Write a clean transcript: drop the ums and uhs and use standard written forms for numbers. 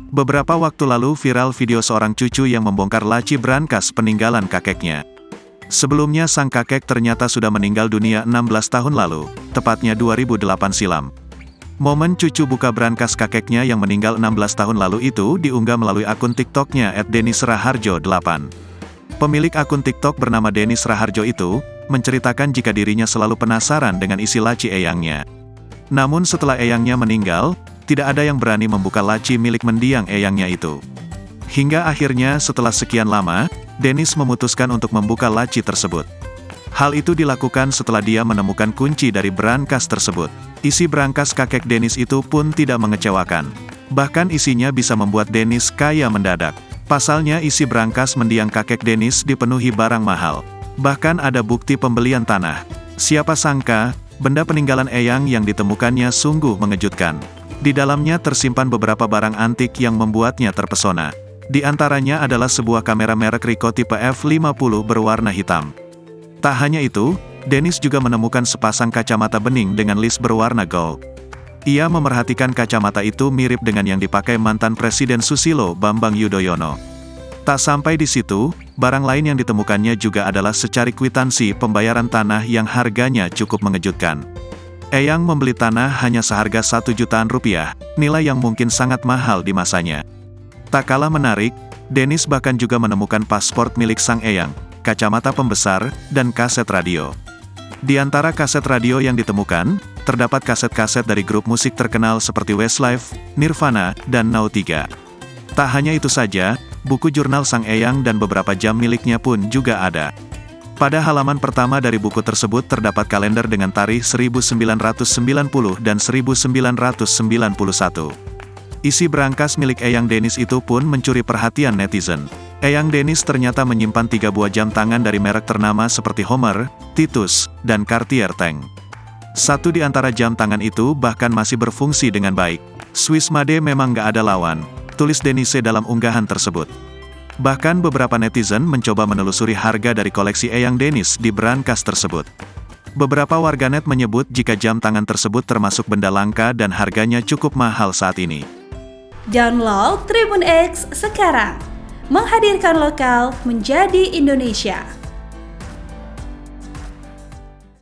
Beberapa waktu lalu viral video seorang cucu yang membongkar laci brankas peninggalan kakeknya. Sebelumnya sang kakek ternyata sudah meninggal dunia 16 tahun lalu, tepatnya 2008 silam. Momen cucu buka brankas kakeknya yang meninggal 16 tahun lalu itu diunggah melalui akun TikToknya @denisraharjo8. Pemilik akun TikTok bernama Denis Raharjo itu, menceritakan jika dirinya selalu penasaran dengan isi laci eyangnya. Namun setelah eyangnya meninggal, tidak ada yang berani membuka laci milik mendiang eyangnya itu. Hingga akhirnya setelah sekian lama, Denis memutuskan untuk membuka laci tersebut. Hal itu dilakukan setelah dia menemukan kunci dari brankas tersebut. Isi brankas kakek Denis itu pun tidak mengecewakan. Bahkan isinya bisa membuat Denis kaya mendadak. Pasalnya isi brankas mendiang kakek Denis dipenuhi barang mahal. Bahkan ada bukti pembelian tanah. Siapa sangka, benda peninggalan eyang yang ditemukannya sungguh mengejutkan. Di dalamnya tersimpan beberapa barang antik yang membuatnya terpesona. Di antaranya adalah sebuah kamera merek Ricoh tipe F50 berwarna hitam. Tak hanya itu, Denis juga menemukan sepasang kacamata bening dengan list berwarna gold. Ia memerhatikan kacamata itu mirip dengan yang dipakai mantan Presiden Susilo Bambang Yudhoyono. Tak sampai di situ, barang lain yang ditemukannya juga adalah secari kwitansi pembayaran tanah yang harganya cukup mengejutkan. Eyang membeli tanah hanya seharga 1 jutaan rupiah, nilai yang mungkin sangat mahal di masanya. Tak kalah menarik, Denis bahkan juga menemukan paspor milik sang eyang, kacamata pembesar, dan kaset radio. Di antara kaset radio yang ditemukan, terdapat kaset-kaset dari grup musik terkenal seperti Westlife, Nirvana, dan Now3. Tak hanya itu saja, buku jurnal sang eyang dan beberapa jam miliknya pun juga ada. Pada halaman pertama dari buku tersebut terdapat kalender dengan tarikh 1990 dan 1991. Isi brankas milik eyang Denis itu pun mencuri perhatian netizen. Eyang Denis ternyata menyimpan 3 buah jam tangan dari merek ternama seperti Homer, Titus, dan Cartier Tank. Satu di antara jam tangan itu bahkan masih berfungsi dengan baik. Swiss Made memang gak ada lawan, tulis Denise dalam unggahan tersebut. Bahkan beberapa netizen mencoba menelusuri harga dari koleksi eyang Denis di brankas tersebut. Beberapa warganet menyebut jika jam tangan tersebut termasuk benda langka dan harganya cukup mahal saat ini. Download Tribun X sekarang, menghadirkan lokal menjadi Indonesia.